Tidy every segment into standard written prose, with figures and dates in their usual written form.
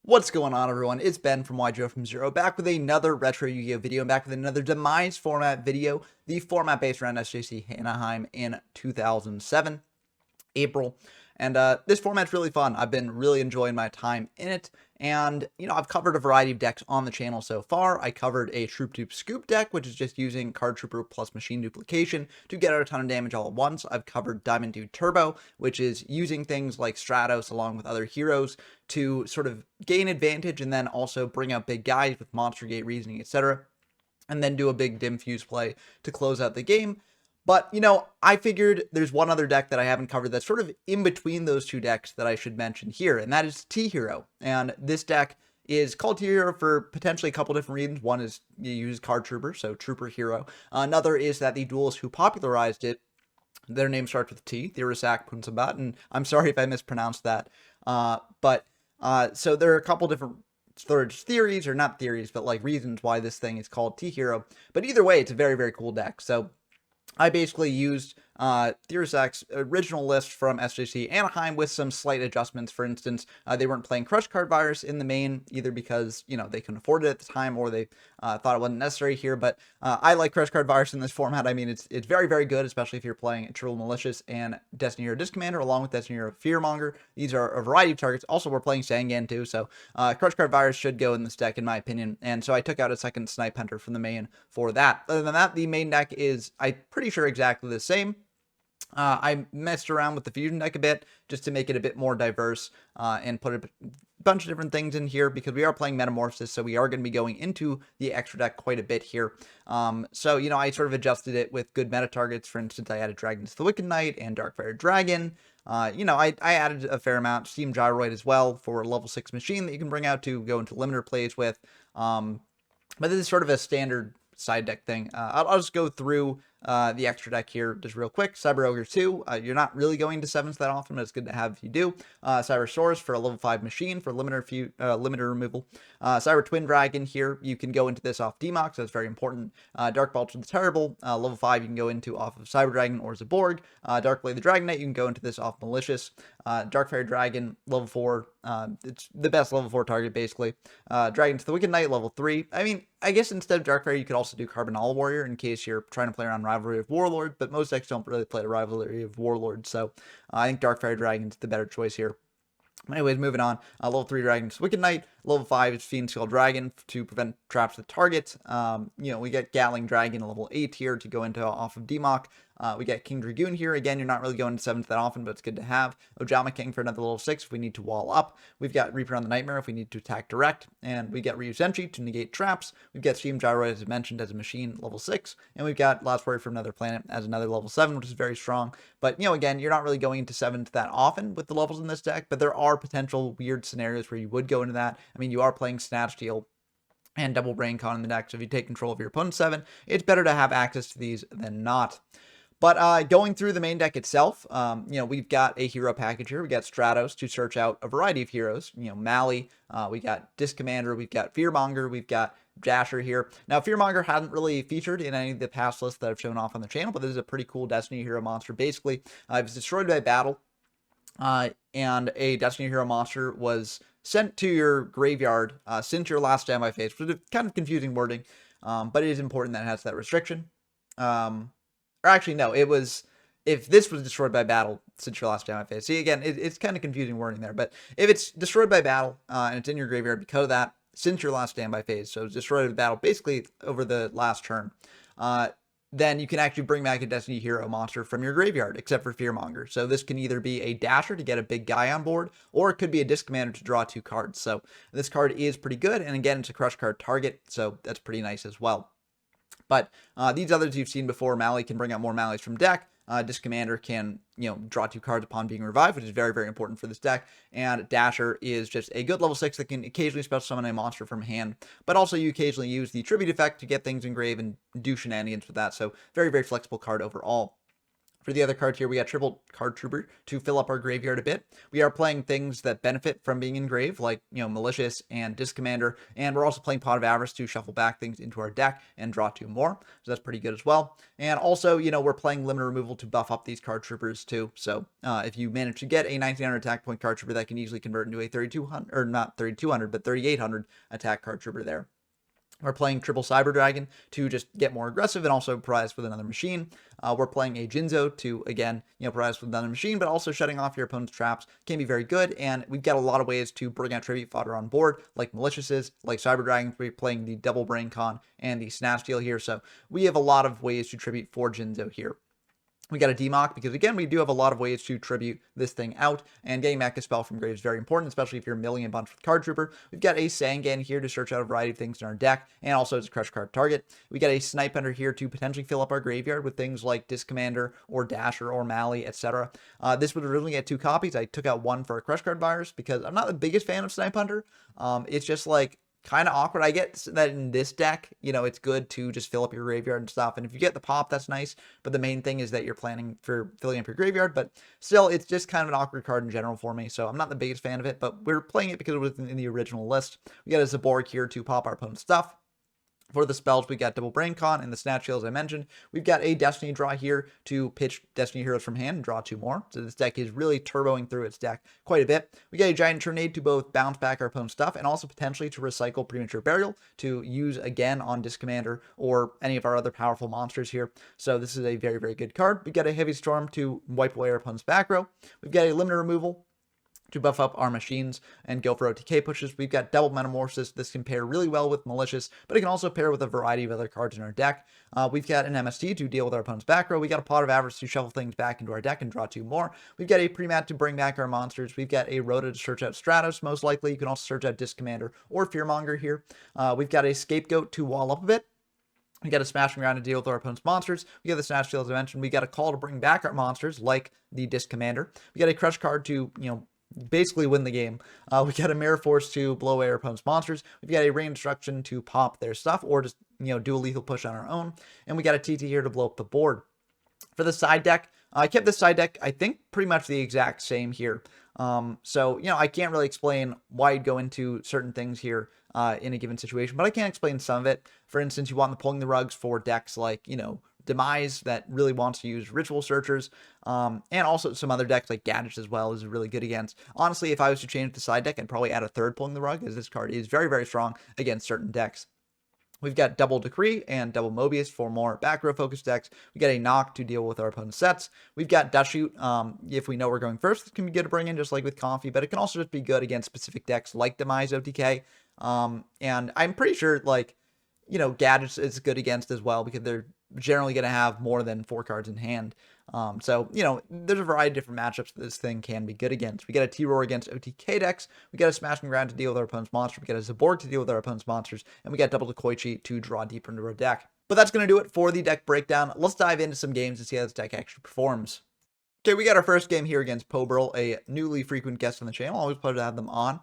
What's going on, everyone? It's Ben from YGO from Zero, back with another retro Yu-Gi-Oh video, and back with another Demise Format video, the format based around SJC Anaheim in 2007, April. And this format's really fun. I've been really enjoying my time in it. And, I've covered a variety of decks on the channel so far. I covered a Troop Dupe Scoop deck, which is just using Card Trooper plus Machine Duplication to get out a ton of damage all at once. I've covered Diamond Dude Turbo, which is using things like Stratos along with other heroes to sort of gain advantage and then also bring out big guys with Monster Gate reasoning, etc. And then do a big Dim Fuse play to close out the game. But, I figured there's one other deck that I haven't covered that's sort of in between those two decks that I should mention here, and that is T-Hero. And this deck is called T-Hero for potentially a couple different reasons. One is you use Card Trooper, so Trooper Hero. Another is that the duelists who popularized it, their name starts with T, Thirasak Punsabat, and I'm sorry if I mispronounced that. So there are a couple different theories, or not theories, but like reasons why this thing is called T-Hero. But either way, it's a very, very cool deck. So I basically used Thirasak's original list from SJC Anaheim with some slight adjustments. For instance, they weren't playing Crush Card Virus in the main, either because, they couldn't afford it at the time or they thought it wasn't necessary here. But I like Crush Card Virus in this format. I mean, it's very, very good, especially if you're playing Trill Malicious and Destiny Hero Disc Commander, along with Destiny Hero Fearmonger. These are a variety of targets. Also, we're playing Sangan too, so Crush Card Virus should go in this deck, in my opinion. And so I took out a second Snipe Hunter from the main for that. Other than that, the main deck is, I'm pretty sure, exactly the same. I messed around with the fusion deck a bit just to make it a bit more diverse and put a bunch of different things in here because we are playing Metamorphosis, so we are going to be going into the extra deck quite a bit here. So, I sort of adjusted it with good meta targets. For instance, I added Dragons to the Wicked Knight and Darkfire Dragon. I added a fair amount. Steam Gyroid as well for a level 6 machine that you can bring out to go into limiter plays with. But this is sort of a standard side deck thing. I'll just go through the extra deck here just real quick. Cyber Ogre 2, you're not really going to 7s that often, but it's good to have if you do. Cyber Source for a level 5 machine for limiter removal. Cyber Twin Dragon here, you can go into this off Demox, that's very important. Dark Vulture the Terrible, level 5 you can go into off of Cyber Dragon or Zaborg. Dark Blade the Dragon Knight, you can go into this off Malicious. Darkfire Dragon, level 4, it's the best level 4 target basically. Dragon to the Wicked Knight, level 3. I mean, I guess instead of Darkfire, you could also do Carbonal Warrior in case you're trying to play around Rivalry of Warlords, but most decks don't really play the Rivalry of Warlords, so I think Darkfire Dragon's the better choice here. Anyways, moving on. Level 3 Dragon's Wicked Knight. Level 5 is Fiend Skull Dragon to prevent traps with target. We get Gatling Dragon level 8 here to go into off of Democ. We get King Dragoon here. Again, you're not really going to 7th that often, but it's good to have. Ojama King for another level 6 if we need to wall up. We've got Reaper on the Nightmare if we need to attack direct. And we get Ryu Senshi to negate traps. We've got Steam Gyroid, as I mentioned, as a machine, level 6. And we've got Last Warrior from Another Planet as another level 7, which is very strong. But, again, you're not really going into 7th that often with the levels in this deck, but there are potential weird scenarios where you would go into that. I mean, you are playing Snatch Steal and Double Brain Con in the deck, so if you take control of your opponent's 7, it's better to have access to these than not. But going through the main deck itself, we've got a hero package here. We got Stratos to search out a variety of heroes. Mally, we got Disc Commander, we've got Fearmonger, we've got Jasher here. Now, Fearmonger hadn't really featured in any of the past lists that I've shown off on the channel, but this is a pretty cool Destiny hero monster. Basically, it was destroyed by battle, and a Destiny hero monster was sent to your graveyard since your last standby phase, which is kind of confusing wording, but it is important that it has that restriction. Or actually, no, it was, if this was destroyed by battle since your last standby phase. See, again, it's kind of confusing wording there, but if it's destroyed by battle and it's in your graveyard because of that, since your last standby phase, so it's destroyed by battle basically over the last turn, then you can actually bring back a Destiny hero monster from your graveyard, except for Fearmonger. So this can either be a Dasher to get a big guy on board, or it could be a Disc Commander to draw 2 cards. So this card is pretty good, and again, it's a Crush Card target, so that's pretty nice as well. But these others you've seen before. Mally can bring out more Mallies from deck. Disc Commander can, draw 2 cards upon being revived, which is very, very important for this deck. And Dasher is just a good level 6 that can occasionally special summon a monster from hand. But also you occasionally use the Tribute effect to get things engraved and do shenanigans with that. So very, very flexible card overall. For the other cards here, we got triple card trooper to fill up our graveyard a bit. We are playing things that benefit from being in grave, like, malicious and disc commander, and we're also playing pot of avarice to shuffle back things into our deck and draw 2 more. So that's pretty good as well. And also, we're playing limit removal to buff up these card troopers too. So if you manage to get a 1900 attack point card trooper, that can easily convert into a 3200, or not 3200, but 3800 attack card trooper there. We're playing triple Cyber Dragon to just get more aggressive and also provide us with another machine. We're playing a Jinzo to, again, provide us with another machine, but also shutting off your opponent's traps can be very good. And we've got a lot of ways to bring out tribute fodder on board, like Maliciouses, like Cyber Dragon. We're playing the Double Brain Con and the Snatch Deal here. So we have a lot of ways to tribute for Jinzo here. We got a Demock because, again, we do have a lot of ways to tribute this thing out, and getting back a spell from grave is very important, especially if you're milling a bunch with Card Trooper. We've got a Sangan here to search out a variety of things in our deck, and also as a crush card target. We got a Snipe Hunter here to potentially fill up our graveyard with things like Disc Commander or Dasher or Mally, etc. This would originally get 2 copies. I took out 1 for a crush card virus because I'm not the biggest fan of Snipe Hunter. It's just like kind of awkward. I get that in this deck, it's good to just fill up your graveyard and stuff. And if you get the pop, that's nice. But the main thing is that you're planning for filling up your graveyard. But still, it's just kind of an awkward card in general for me. So I'm not the biggest fan of it, but we're playing it because it was in the original list. We got a Zaborg here to pop our opponent's stuff. For the spells, we got Double Brain Con and the Snatch Deal, as I mentioned. We've got a Destiny draw here to pitch Destiny Heroes from hand and draw 2 more. So this deck is really turboing through its deck quite a bit. We got a Giant Tornado to both bounce back our opponent's stuff and also potentially to recycle Premature Burial to use again on Disc Commander or any of our other powerful monsters here. So this is a very, very good card. We got a Heavy Storm to wipe away our opponent's back row. We've got a Limiter Removal to buff up our machines and go for OTK pushes. We've got Double Metamorphosis. This can pair really well with Malicious, but it can also pair with a variety of other cards in our deck. We've got an MST to deal with our opponent's back row. We got a Pot of Avarice to shuffle things back into our deck and draw 2 more. We've got a Premat to bring back our monsters. We've got a Rhoda to search out Stratos, most likely. You can also search out Disc Commander or Fearmonger here. We've got a Scapegoat to wall up a bit. We got a Smashing Ground to deal with our opponent's monsters. We got the Snatch Deal, as I mentioned. We got a Call to bring back our monsters, like the Disc Commander. We got a Crush card to, basically win the game. We got a Mirror Force to blow away our opponent's monsters. We've got a Rain Destruction to pop their stuff or just, do a lethal push on our own. And we got a TT here to blow up the board. For the side deck, I kept the side deck, I think, pretty much the exact same here. So, I can't really explain why you'd go into certain things here in a given situation, but I can explain some of it. For instance, you want the Pulling the Rugs for decks like, Demise that really wants to use Ritual Searchers, and also some other decks like Gadgets as well is really good against. Honestly, if I was to change the side deck, I'd probably add a third Pulling the Rug, as this card is very, very strong against certain decks. We've got Double Decree and Double Mobius for more back row focused decks. We got a Knock to deal with our opponent's sets. We've got Dust Shoot. If we know we're going first, this can be good to bring in just like with Comfy, but it can also just be good against specific decks like Demise OTK. And I'm pretty sure Gadgets is good against as well because they're generally going to have more than 4 cards in hand. So, there's a variety of different matchups that this thing can be good against. We got a T-Roar against OTK decks. We got a Smashing Ground to deal with our opponent's monster. We got a Zaborg to deal with our opponent's monsters. And we got Double Decoichi to draw deeper into our deck. But that's going to do it for the deck breakdown. Let's dive into some games and see how this deck actually performs. Okay, we got our first game here against Poburl, a newly frequent guest on the channel. Always a pleasure to have them on.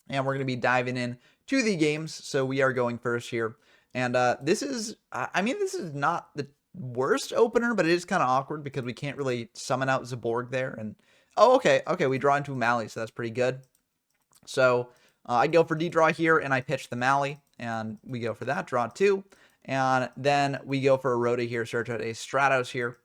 And we're going to be diving in to the games. So we are going first here. And this is not the worst opener, but it is kind of awkward because we can't really summon out Zaborg there. And okay, we draw into Mally, so that's pretty good. So I go for D-draw here, and I pitch the Mally, and we go for that, draw 2. And then we go for a Rhoda here, search out a Stratos here.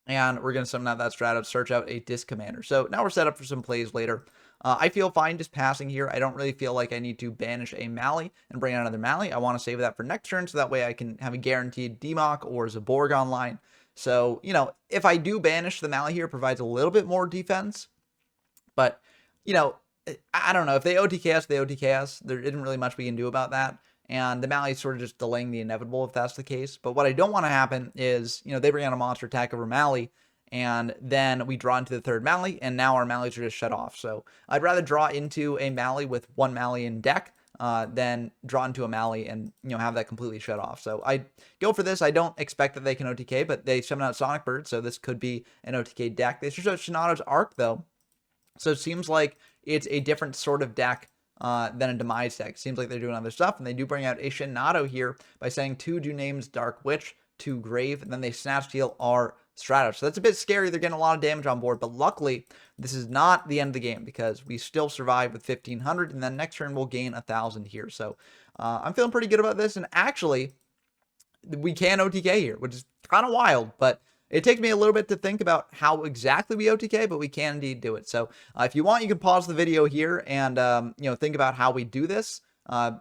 And we're going to summon out that Stratos, search out a Disc Commander. So now we're set up for some plays later. I feel fine just passing here. I don't really feel like I need to banish a Mally and bring out another Mally. I want to save that for next turn so that way I can have a guaranteed Demock or Zaborg online. So, if I do banish the Mally here, it provides a little bit more defense. But, I don't know. If they OTK us, they OTK us. There isn't really much we can do about that. And the Mally is sort of just delaying the inevitable if that's the case. But what I don't want to happen is, they bring out a monster attack over Mally, and then we draw into the third Mally, and now our Mallies are just shut off. So I'd rather draw into a Mally with 1 Mally in deck than draw into a Mally and, have that completely shut off. So I go for this. I don't expect that they can OTK, but they summon out Sonic Bird, so this could be an OTK deck. They search out Shinato's Arc, though. So it seems like it's a different sort of deck than a Demise deck. Seems like they're doing other stuff, and they do bring out a Shinato here by saying 2 do names Dark Witch to grave, and then they Snatch Deal our Stratos. So that's a bit scary. They're getting a lot of damage on board, but luckily this is not the end of the game because we still survive with 1,500, and then next turn we'll gain 1,000 here. So I'm feeling pretty good about this, and actually we can OTK here, which is kind of wild, but it takes me a little bit to think about how exactly we OTK, but we can indeed do it. So if you want, you can pause the video here and, think about how we do this,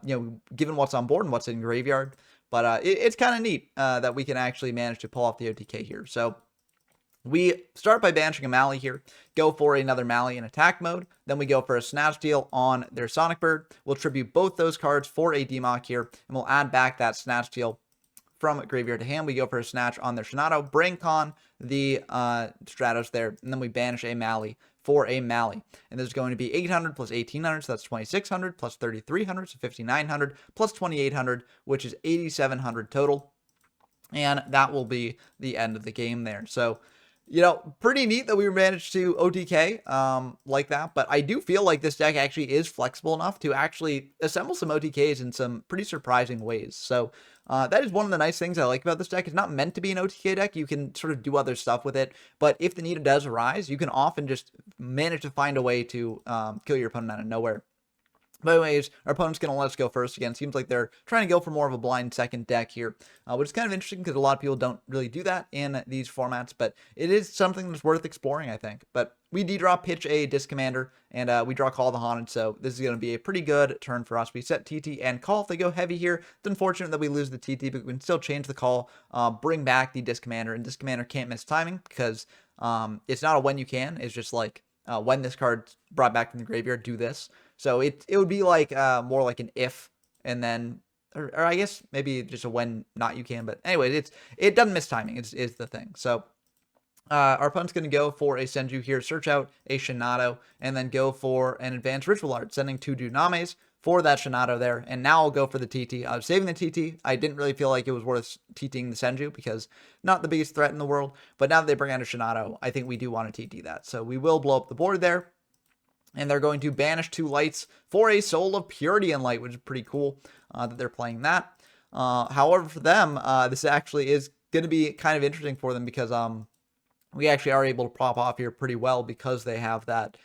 given what's on board and what's in graveyard. But it's kind of neat that we can actually manage to pull off the OTK here. So we start by banishing a Mally here, go for another Mally in attack mode, then we go for a Snatch Steal on their Sonic Bird. We'll tribute both those cards for a Democ here, and we'll add back that Snatch Steal from graveyard to hand. We go for a Snatch on their Shinato, bring con the Stratos there, and then we banish a Mally for a Mally. And there's going to be 800 plus 1,800, so that's 2,600, plus 3,300, so 5,900, plus 2,800, which is 8,700 total. And that will be the end of the game there. So, pretty neat that we managed to OTK like that, but I do feel like this deck actually is flexible enough to actually assemble some OTKs in some pretty surprising ways. So that is one of the nice things I like about this deck. It's not meant to be an OTK deck. You can sort of do other stuff with it, but if the need does arise, you can often just manage to find a way to kill your opponent out of nowhere. But anyways, our opponent's going to let us go first again. Seems like they're trying to go for more of a blind second deck here, which is kind of interesting because a lot of people don't really do that in these formats, but it is something that's worth exploring, I think. But we D-draw, pitch a Disc Commander, and we draw Call the Haunted, so this is going to be a pretty good turn for us. We set TT and call. If they go heavy here, it's unfortunate that we lose the TT, but we can still change the call, bring back the Disc Commander, and Disc Commander can't miss timing because it's not a when you can, it's just like when this card's brought back from the graveyard, do this. So it would be like more like an if, and then, or I guess maybe just a when not you can. But anyway, it doesn't miss timing is the thing. So our opponent's going to go for a Senju here, search out a Shinato, and then go for an Advanced Ritual Art, sending 2 Dunames for that Shinato there. And now I'll go for the TT. I was saving the TT. I didn't really feel like it was worth TTing the Senju because not the biggest threat in the world. But now that they bring out a Shinato, I think we do want to TT that. So we will blow up the board there. And they're going to banish 2 lights for a Soul of Purity and Light, which is pretty cool that they're playing that. However, for them, this actually is going to be kind of interesting for them because we actually are able to prop off here pretty well because they have that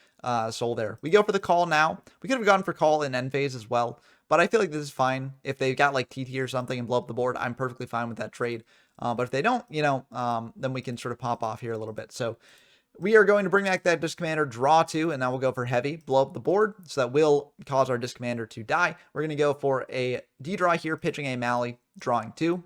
Soul there. We go for the call now. We could have gone for call in end phase as well, but I feel like this is fine. If they've got like TT or something and blow up the board, I'm perfectly fine with that trade. But if they don't, then we can sort of pop off here a little bit. So we are going to bring back that Disc Commander, draw 2, and now we'll go for heavy, blow up the board, so that will cause our Disc Commander to die. We're going to go for a D-draw here, pitching a Mally, drawing 2.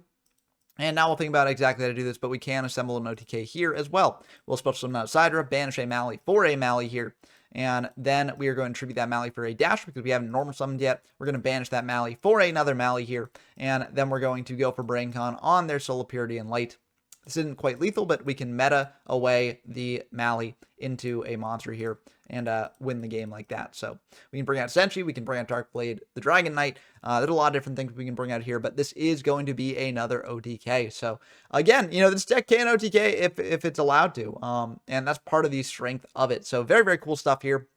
And now we'll think about exactly how to do this, but we can assemble an OTK here as well. We'll special summon out Sidra, banish a Mally for a Mally here, and then we are going to tribute that Mally for a dash because we haven't normal summoned yet. We're going to banish that Mally for another Mally here, and then we're going to go for BrainCon on their Soul of Purity and Light. This isn't quite lethal, but we can meta away the Mally into a monster here and win the game like that. So we can bring out Senshi, we can bring out Darkblade, the Dragon Knight. There's a lot of different things we can bring out here, but this is going to be another OTK. So again, this deck can OTK if it's allowed to, and that's part of the strength of it. So very, very cool stuff here.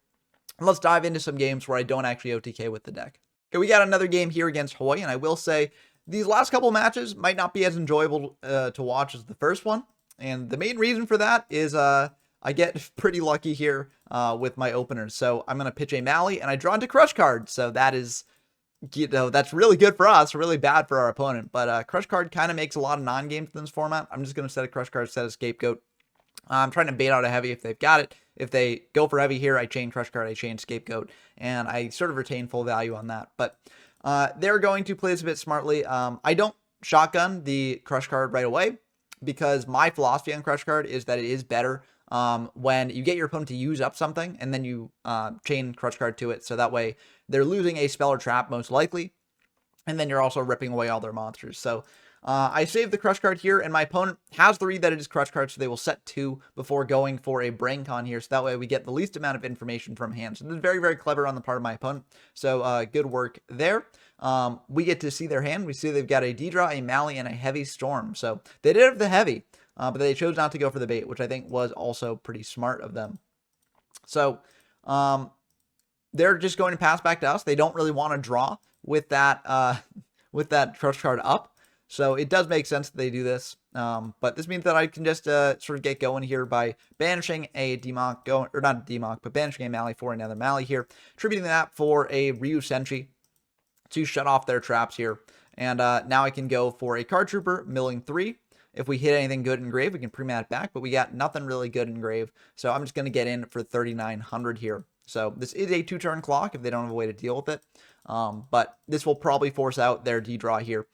Let's dive into some games where I don't actually OTK with the deck. Okay, we got another game here against Hawaii, and I will say these last couple matches might not be as enjoyable to watch as the first one. And the main reason for that is I get pretty lucky here with my openers. So I'm going to pitch a Mally, and I draw into Crush card. So that is, that's really good for us, really bad for our opponent. But Crush card kind of makes a lot of non-games in this format. I'm just going to set a Crush card, set a Scapegoat. I'm trying to bait out a heavy if they've got it. If they go for heavy here, I chain Crush card, I chain Scapegoat, and I sort of retain full value on that. But they're going to play this a bit smartly. I don't shotgun the Crush card right away because my philosophy on Crush card is that it is better when you get your opponent to use up something and then you chain Crush card to it. So that way they're losing a spell or trap most likely. And then you're also ripping away all their monsters. So I saved the Crush card here, and my opponent has the read that it is Crush card, so they will set 2 before going for a BrainCon here, so that way we get the least amount of information from hand. So this is very, very clever on the part of my opponent, so good work there. We get to see their hand. We see they've got a D-draw, a Mally, and a Heavy Storm, so they did have the heavy, but they chose not to go for the bait, which I think was also pretty smart of them. So they're just going to pass back to us. They don't really want to draw with that Crush card up. So it does make sense that they do this. But this means that I can just sort of get going here by banishing a Demock, or not a Demock, but banishing a Mally for another Mally here, attributing that for a Ryu Senshi to shut off their traps here. And now I can go for a Card Trooper, milling 3. If we hit anything good in grave, we can pre-mat back, but we got nothing really good in grave. So I'm just going to get in for 3,900 here. So this is a 2-turn clock if they don't have a way to deal with it. But this will probably force out their D-draw here.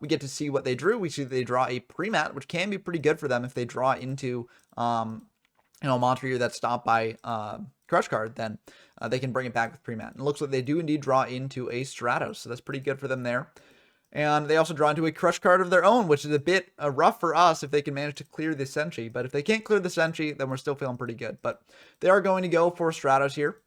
We get to see what they drew. We see that they draw a pre-mat, which can be pretty good for them if they draw into, a monster here that's stopped by Crush Card, then they can bring it back with pre-mat. And it looks like they do indeed draw into a Stratos, so that's pretty good for them there. And they also draw into a Crush Card of their own, which is a bit rough for us if they can manage to clear the Senshi. But if they can't clear the Senshi, then we're still feeling pretty good. But they are going to go for Stratos here.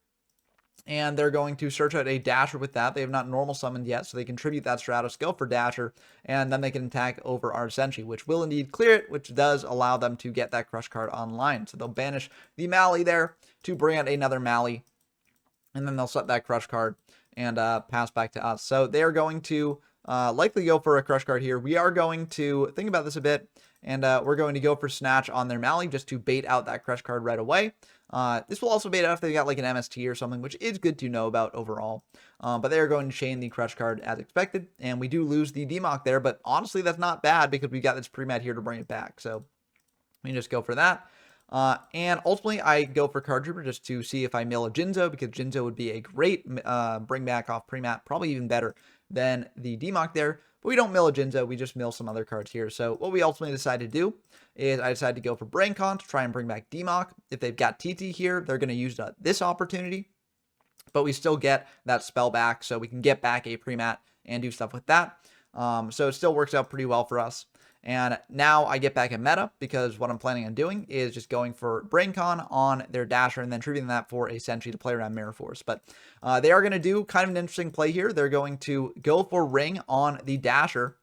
And they're going to search out a Dasher with that. They have not normal summoned yet, so they contribute that Stratos, go for Dasher, and then they can attack over our Senshi, which will indeed clear it, which does allow them to get that Crush Card online. So they'll banish the Mally there to bring out another Mally, and then they'll set that Crush Card and pass back to us. So they're going to likely go for a Crush Card here. We are going to think about this a bit, and we're going to go for Snatch on their Mally just to bait out that Crush Card right away. This will also bait out if they got like an MST or something, which is good to know about overall. But they are going to chain the Crush Card as expected, and we do lose the Demock there, but honestly, that's not bad because we got this pre-mat here to bring it back. So we can just go for that. And ultimately, I go for Card Trooper just to see if I mill a Jinzo, because Jinzo would be a great bring back off pre-mat, probably even better than the Demock there. But we don't mill a Jinzo, we just mill some other cards here. So what we ultimately decide to do is I decided to go for Brain Con to try and bring back Demock. If they've got TT here, they're going to use this opportunity, but we still get that spell back, so we can get back a pre-mat and do stuff with that. So it still works out pretty well for us. And now I get back in meta because what I'm planning on doing is just going for Brain Con on their Dasher and then treating that for a Senshi to play around Mirror Force. But they are going to do kind of an interesting play here. They're going to go for Ring on the Dasher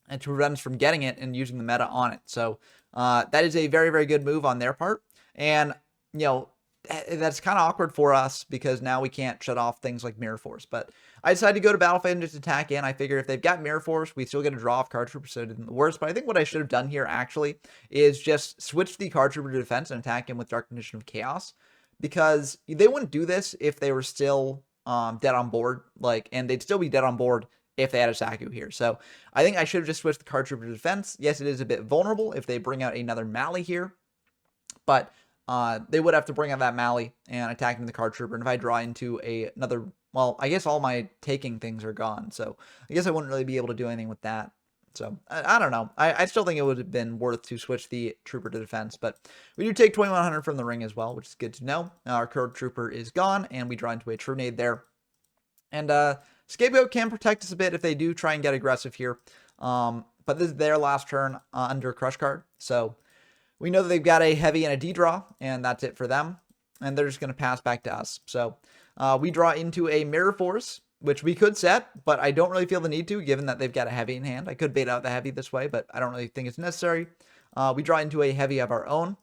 and to prevent us from getting it and using the meta on it. So that is a very, very good move on their part. And, that's kind of awkward for us because now we can't shut off things like Mirror Force. But I decided to go to Battlefield and just attack in. I figure if they've got Mirror Force, we still get a draw off Card Trooper, so it isn't the worst. But I think what I should have done here actually is just switch the Card Trooper to defense and attack him with Dark Condition of Chaos, because they wouldn't do this if they were still dead on board, and they'd still be dead on board if they had a Saku here. So I think I should have just switched the Card Trooper to defense. Yes, it is a bit vulnerable if they bring out another Mally here, but they would have to bring out that Mally and attack into the Card Trooper. And if I draw into another, well, I guess all my taking things are gone. So I guess I wouldn't really be able to do anything with that. So I don't know. I still think it would have been worth to switch the Trooper to defense. But we do take 2,100 from the ring as well, which is good to know. Our Card Trooper is gone, and we draw into a True Nade there. And Scapegoat can protect us a bit if they do try and get aggressive here. But this is their last turn under Crush Card. So we know that they've got a heavy and a D-draw, and that's it for them. And they're just going to pass back to us. So we draw into a Mirror Force, which we could set, but I don't really feel the need to, given that they've got a heavy in hand. I could bait out the heavy this way, but I don't really think it's necessary. We draw into a heavy of our own,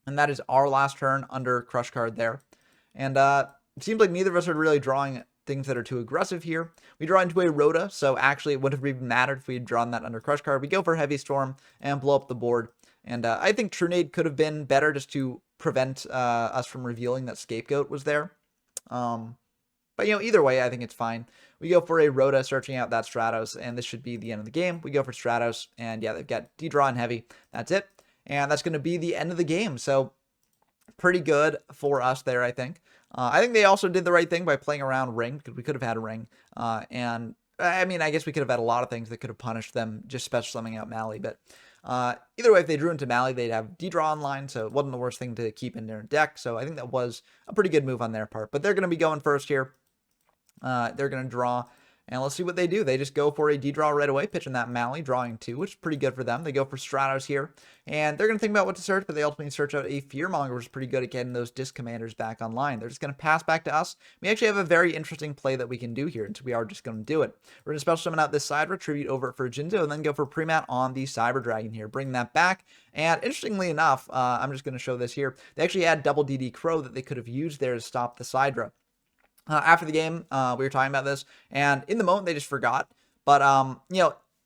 and that is our last turn under Crush Card there. And it seems like neither of us are really drawing things that are too aggressive here. We draw into a Rhoda, so actually it wouldn't have even mattered if we had drawn that under Crush Card. We go for Heavy Storm and blow up the board. And I think True Nade could have been better just to prevent us from revealing that Scapegoat was there. But, either way, I think it's fine. We go for a Rhoda searching out that Stratos, and this should be the end of the game. We go for Stratos, and yeah, they've got D-Draw and Heavy. That's it. And that's going to be the end of the game. So pretty good for us there, I think. I think they also did the right thing by playing around Ring, because we could have had a Ring. And, I mean, I guess we could have had a lot of things that could have punished them just special summoning out Mally, but either way, if they drew into Mally, they'd have D-Draw online, so it wasn't the worst thing to keep in their deck. So I think that was a pretty good move on their part. But they're going to be going first here. They're going to draw, and let's see what they do. They just go for a D-Draw right away, pitching that Mally, drawing 2, which is pretty good for them. They go for Stratos here, and they're going to think about what to search, but they ultimately search out a Fearmonger, which is pretty good at getting those Disc Commanders back online. They're just going to pass back to us. We actually have a very interesting play that we can do here, and so we are just going to do it. We're going to special summon out this Sidra, tribute over it for Jinzo, and then go for Pre-Mat on the Cyber Dragon here, bring that back. And interestingly enough, I'm just going to show this here. They actually had double DD Crow that they could have used there to stop the Sidra. After the game, we were talking about this, and in the moment, they just forgot. But,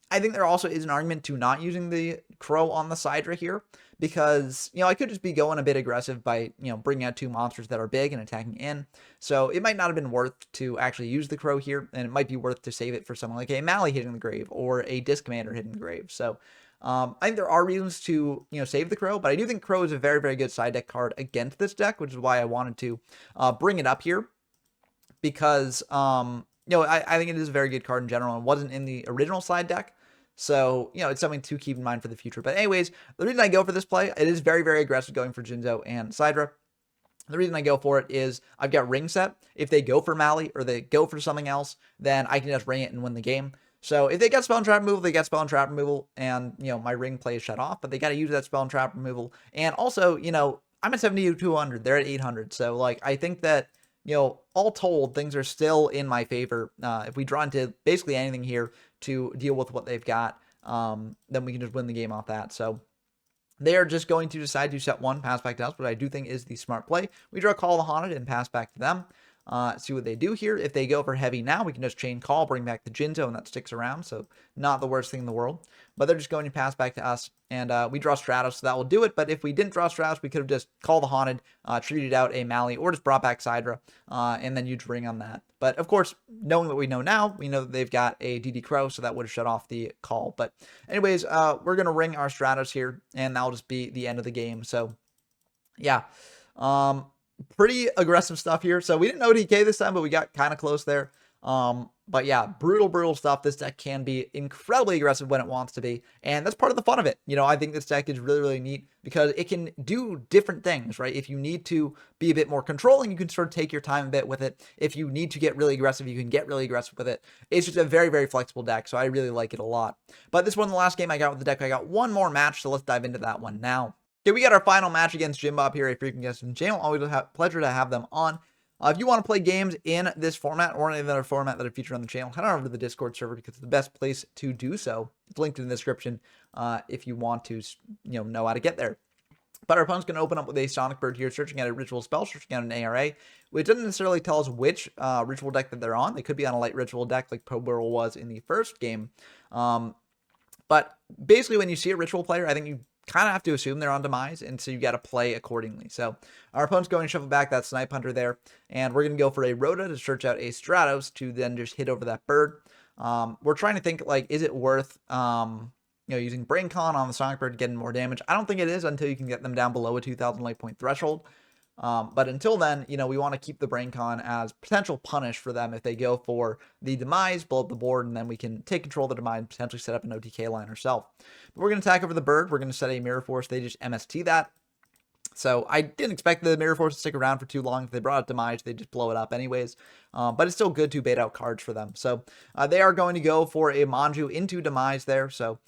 I think there also is an argument to not using the Crow on the Sidra here, because, I could just be going a bit aggressive by, bringing out 2 monsters that are big and attacking in. So it might not have been worth to actually use the Crow here, and it might be worth to save it for someone like a Mally hitting the grave or a Disc Commander hitting the grave. So I think there are reasons to, save the Crow, but I do think Crow is a very, very good side deck card against this deck, which is why I wanted to bring it up here, because, I think it is a very good card in general and wasn't in the original side deck. So, it's something to keep in mind for the future. But anyways, the reason I go for this play, it is very, very aggressive going for Jinzo and Sidra. The reason I go for it is I've got ring set. If they go for Mally or they go for something else, then I can just ring it and win the game. So if they get spell and trap removal, they get spell and trap removal, and, my ring play is shut off, but they got to use that spell and trap removal. And also, I'm at 7,200. They're at 800. So, like, I think that, all told, things are still in my favor. If we draw into basically anything here to deal with what they've got, then we can just win the game off that. So they are just going to decide to set 1, pass back to us, what I do think is the smart play. We draw Call the Haunted and pass back to them. See what they do here. If they go for heavy now, we can just chain call, bring back the Jinzo, and that sticks around. So not the worst thing in the world. But they're just going to pass back to us, and we draw Stratos, so that will do it. But if we didn't draw Stratos, we could have just called the Haunted, treated out a Mally, or just brought back Sidra, and then you'd ring on that. But of course, knowing what we know now, we know that they've got a DD Crow, so that would have shut off the call. But anyways, we're going to ring our Stratos here, and that'll just be the end of the game. So yeah. Pretty aggressive stuff here. So we didn't OTK this time, but we got kind of close there. But yeah, brutal stuff. This deck can be incredibly aggressive when it wants to be, and that's part of the fun of it. I think this deck is really neat because it can do different things, right? If you need to be a bit more controlling, you can sort of take your time a bit with it. If you need to get really aggressive, you can get really aggressive with it. It's just a very flexible deck, so I really like it a lot. But this one, the last game I got with the deck, I got one more match, so let's dive into that one now. Okay, we got our final match against Jim Bob here, a freaking guest from the channel. Always a pleasure to have them on. If you want to play games in this format or any other format that are featured on the channel, head on over to the Discord server because it's the best place to do so. It's linked in the description if you want to know how to get there. But our opponent's going to open up with a Sonic Bird here, searching out a Ritual Spell, searching out an ARA, which doesn't necessarily tell us which Ritual deck that they're on. They could be on a light Ritual deck like Poburl was in the first game. But basically, when you see a Ritual player, I think you kind of have to assume they're on Demise, and so you got to play accordingly. So our opponent's going to shuffle back that Snipe Hunter there, and we're going to go for a Rhoda to search out a Stratos to then just hit over that bird. We're trying to think, like, is it worth, using Brain Con on the Sonic Bird, getting more damage? I don't think it is until you can get them down below a 2,000 life point threshold. But until then, we want to keep the Brain Con as potential punish for them if they go for the Demise, blow up the board, and then we can take control of the Demise and potentially set up an OTK line ourselves. But we're going to attack over the bird. We're going to set a Mirror Force. They just MST that. So I didn't expect the Mirror Force to stick around for too long. If they brought out Demise, they just blow it up anyways. But it's still good to bait out cards for them. So they are going to go for a Manju into Demise there. So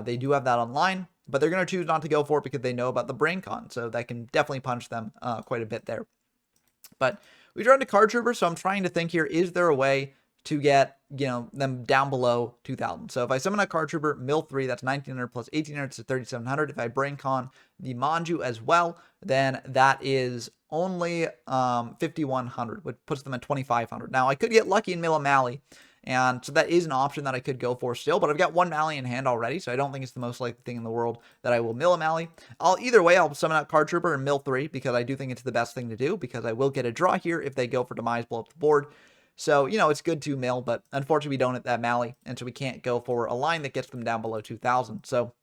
they do have that online. But they're going to choose not to go for it because they know about the Brain Con. So that can definitely punish them quite a bit there. But we draw into Card Trooper. So I'm trying to think here, is there a way to get, them down below 2,000? So if I summon a Card Trooper, mill 3, that's 1,900 plus 1,800 to 3,700. If I Brain Con the Manju as well, then that is only 5,100, which puts them at 2,500. Now I could get lucky and mill a Mally. And so that is an option that I could go for still, but I've got one Mally in hand already, so I don't think it's the most likely thing in the world that I will mill a Mally. Either way, I'll summon out Card Trooper and mill 3 because I do think it's the best thing to do because I will get a draw here if they go for Demise, blow up the board. So, it's good to mill, but unfortunately we don't hit that Mally, and so we can't go for a line that gets them down below 2,000. So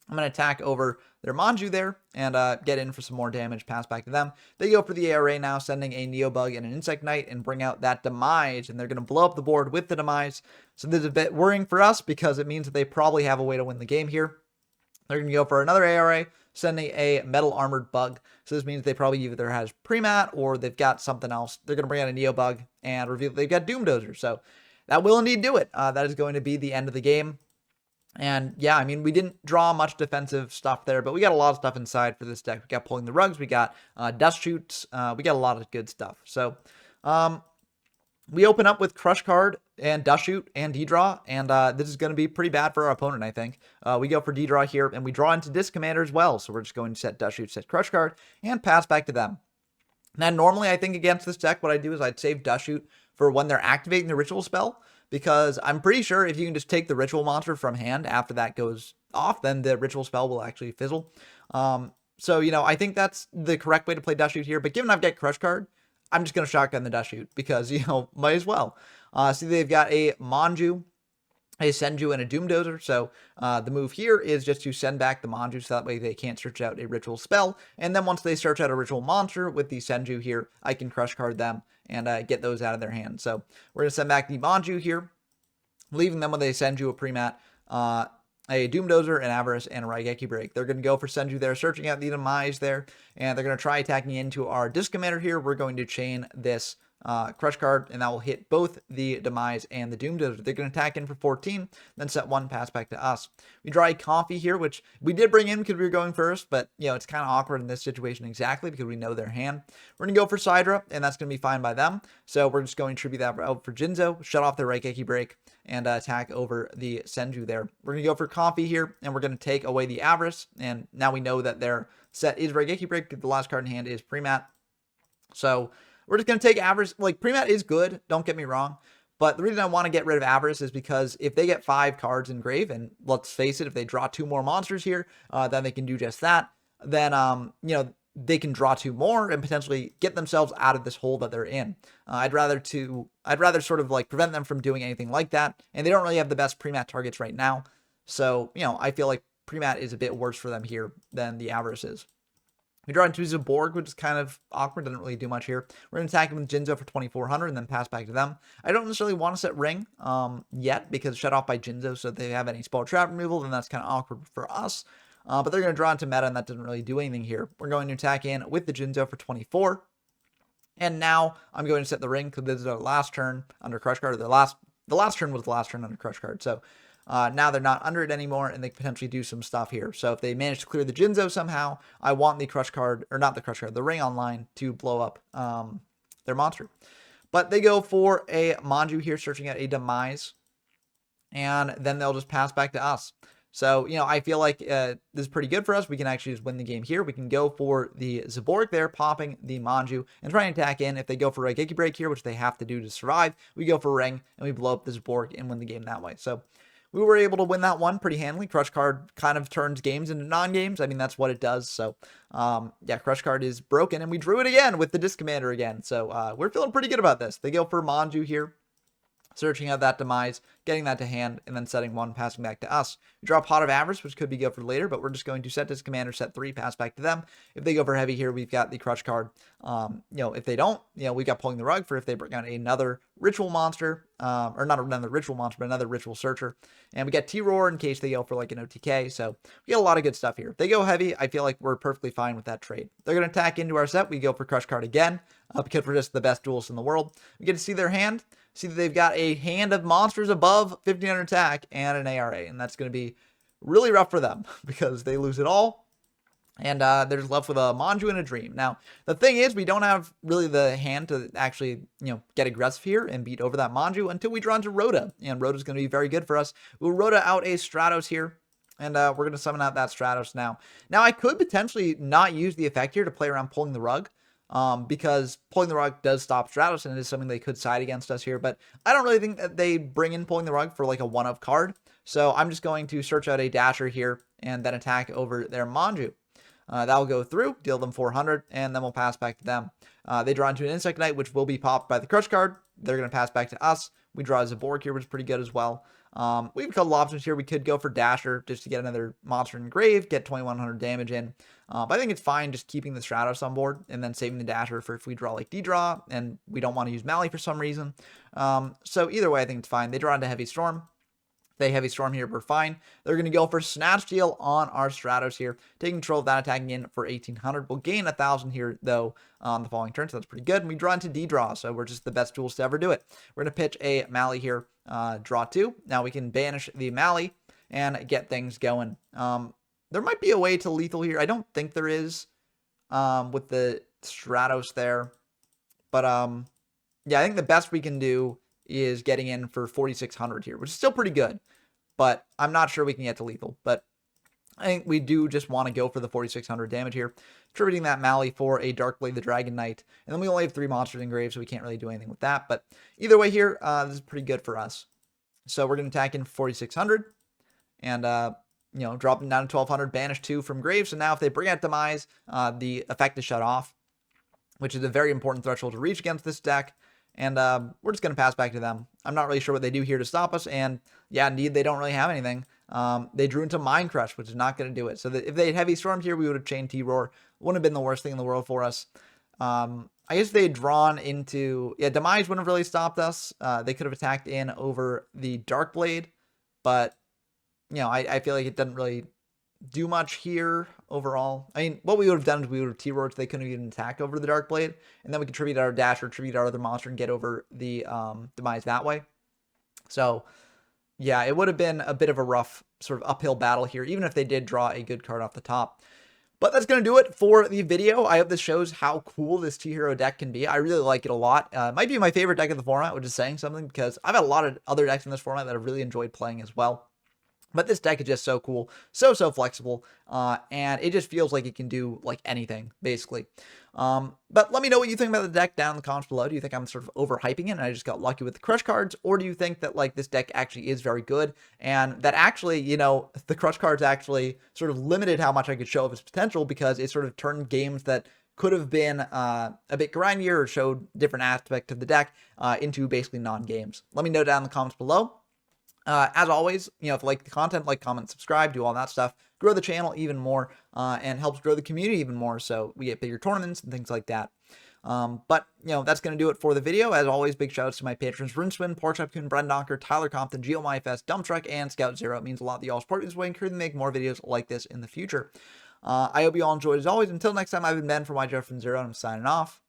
I'm going to attack over their Manju there and get in for some more damage, pass back to them. They go for the ARA now, sending a Neobug and an Insect Knight and bring out that Demise, and they're going to blow up the board with the Demise. So this is a bit worrying for us because it means that they probably have a way to win the game here. They're going to go for another ARA, sending a Metal Armored Bug. So this means they probably either has Premat or they've got something else. They're going to bring out a Neobug and reveal that they've got Doom Dozer. So that will indeed do it. That is going to be the end of the game. And yeah, I mean, we didn't draw much defensive stuff there, but we got a lot of stuff inside for this deck. We got Pulling the Rugs, we got Dust Shoots, we got a lot of good stuff. So we open up with Crush Card and Dust Shoot and D-Draw, and this is going to be pretty bad for our opponent, I think. We go for D-Draw here, and we draw into Disc Commander as well, so we're just going to set Dust Shoot, set Crush Card, and pass back to them. Now, normally, I think against this deck, what I do is I'd save Dust Shoot for when they're activating the Ritual spell, because I'm pretty sure if you can just take the ritual monster from hand after that goes off, then the ritual spell will actually fizzle. So, you know, I think that's the correct way to play Dust Shoot here. But given I've got Crush Card, I'm just going to shotgun the Dust Shoot because, you know, might as well. See, they've got a Manju, a Senju, and a Doom Dozer. So the move here is just to send back the Manju so that way they can't search out a ritual spell. And then once they search out a ritual monster with the Senju here, I can Crush Card them and get those out of their hand. So we're going to send back the Manju here, leaving them with a Senju, a Premat, a Doom Dozer, an Avarice, and a Raigeki Break. They're going to go for Senju there, searching out the Demise there, and they're going to try attacking into our Disc Commander here. We're going to chain this Crush Card, and that will hit both the Demise and the Doom Dozer. They're going to attack in for 14, then set one, pass back to us. We draw a Comfy here, which we did bring in because we were going first, but, you know, it's kind of awkward in this situation exactly because we know their hand. We're going to go for Sidra, and that's going to be fine by them. So we're just going to tribute that out for Jinzo, shut off their Raigeki Break, and attack over the Senju there. We're going to go for Comfy here, and we're going to take away the Avarice, and now we know that their set is Raigeki Break. The last card in hand is Premat. So we're just going to take Avarice. Like, Premat is good, don't get me wrong, but the reason I want to get rid of Avarice is because if they get 5 cards in grave, and let's face it, if they draw 2 more monsters here, then they can do just that, then, you know, they can draw 2 more and potentially get themselves out of this hole that they're in. I'd rather sort of like prevent them from doing anything like that. And they don't really have the best Premat targets right now. So, you know, I feel like Premat is a bit worse for them here than the Avarice is. We draw into Zaborg, which is kind of awkward. Doesn't really do much here. We're going to attack with Jinzo for 2,400 and then pass back to them. I don't necessarily want to set Ring yet because shut off by Jinzo, so if they have any spell trap removal, then that's kind of awkward for us. But they're going to draw into meta, and that doesn't really do anything here. We're going to attack in with the Jinzo for 24. And now I'm going to set the Ring because this is our last turn under Crush Card. The last turn was the last turn under Crush Card. So now they're not under it anymore, and they can potentially do some stuff here. So if they manage to clear the Jinzo somehow, I want the Crush Card, or not the Crush Card, the Ring online to blow up their monster. But they go for a Manju here, searching out a Demise. And then they'll just pass back to us. So, you know, I feel like this is pretty good for us. We can actually just win the game here. We can go for the Zaborg there, popping the Manju, and try and attack in. If they go for a Raigeki Break here, which they have to do to survive, we go for Ring, and we blow up the Zaborg and win the game that way. So we were able to win that one pretty handily. Crush Card kind of turns games into non-games. I mean, that's what it does. So, yeah, Crush Card is broken, and we drew it again with the Disc Commander again. So we're feeling pretty good about this. They go for Manju here, searching out that Demise, getting that to hand, and then setting one, passing back to us. We draw a Pot of Avarice, which could be good for later, but we're just going to set this commander, set 3, pass back to them. If they go for heavy here, we've got the Crush Card. You know, if they don't, you know, we've got Pulling the Rug for if they bring out another ritual monster, or not another ritual monster, but another ritual searcher. And we got T-Roar in case they go for like an OTK. So we got a lot of good stuff here. If they go heavy, I feel like we're perfectly fine with that trade. They're going to attack into our set. We go for Crush Card again, because we're just the best duelists in the world. We get to see their hand. See that they've got a hand of monsters above 1,500 attack and an ARA, and that's going to be really rough for them because they lose it all, and they're just left with a Manju and a Dream. Now, the thing is, we don't have really the hand to actually, you know, get aggressive here and beat over that Manju until we draw into Rhoda, and Rhoda's going to be very good for us. We'll Rhoda out a Stratos here, and we're going to summon out that Stratos now. Now, I could potentially not use the effect here to play around Pulling the Rug, because Pulling the Rug does stop Stratos, and it is something they could side against us here, but I don't really think that they bring in Pulling the Rug for like a one-of card, so I'm just going to search out a Dasher here, and then attack over their Manju. That'll go through, deal them 400, and then we'll pass back to them. They draw into an Insect Knight, which will be popped by the Crush Card. They're going to pass back to us. We draw a Zaborg here, which is pretty good as well. We have a couple options here. We could go for Dasher just to get another monster in grave, get 2,100 damage in. But I think it's fine just keeping the Stratos on board and then saving the Dasher for if we draw like D-Draw and we don't want to use Mally for some reason. So either way, I think it's fine. They draw into Heavy Storm. They Heavy Storm here, we're fine. They're going to go for Snatch Steal on our Stratos here, taking control of that, attacking in for 1,800. We'll gain 1,000 here, though, on the following turn, so that's pretty good. And we draw into D-Draw, so we're just the best tools to ever do it. We're going to pitch a Mally here, draw 2. Now we can banish the Mally and get things going. There might be a way to lethal here. I don't think there is with the Stratos there. But, yeah, I think the best we can do is getting in for 4,600 here, which is still pretty good. But I'm not sure we can get to lethal. But I think we do just want to go for the 4,600 damage here. Attributing that Mally for a Darkblade the Dragon Knight. And then we only have 3 monsters in grave, so we can't really do anything with that. But either way here, this is pretty good for us. So we're going to attack in 4,600 and, you know, drop them down to 1,200, banish 2 from grave. So now if they bring out Demise, the effect is shut off, which is a very important threshold to reach against this deck. And we're just going to pass back to them. I'm not really sure what they do here to stop us. And yeah, indeed, they don't really have anything. They drew into Mind Crush, which is not going to do it. So if they had Heavy Stormed here, we would have chained T-Roar. Wouldn't have been the worst thing in the world for us. I guess they had drawn into... Yeah, Demise wouldn't have really stopped us. They could have attacked in over the Dark Blade. But, you know, I feel like it doesn't really do much here overall. I mean, what we would have done is we would have T-Roared so they couldn't even attack over the Dark Blade, and then we could tribute our dash or tribute our other monster and get over the Demise that way. So, yeah, it would have been a bit of a rough sort of uphill battle here, even if they did draw a good card off the top. But that's going to do it for the video. I hope this shows how cool this T-Hero deck can be. I really like it a lot. It might be my favorite deck of the format, which is saying something, because I've had a lot of other decks in this format that I've really enjoyed playing as well. But this deck is just so cool, so flexible, and it just feels like it can do, like, anything, basically. But let me know what you think about the deck down in the comments below. Do you think I'm sort of overhyping it and I just got lucky with the crush cards? Or do you think that, like, this deck actually is very good, and that actually, you know, the crush cards actually sort of limited how much I could show of its potential, because it sort of turned games that could have been a bit grindier or showed different aspects of the deck into basically non-games? Let me know down in the comments below. As always, you know, if you like the content, like, comment, subscribe, do all that stuff, grow the channel even more, and helps grow the community even more, so we get bigger tournaments and things like that. But, you know, that's going to do it for the video. As always, big shout outs to my patrons, Rinswin, Porkchop, Brent Donker, Tyler Compton, GeoMyFest, Dumptruck, and Scout Zero. It means a lot that you all support me this way and encourage me to make more videos like this in the future. I hope you all enjoyed as always. Until next time, I've been Ben from YJ from Zero, and I'm signing off.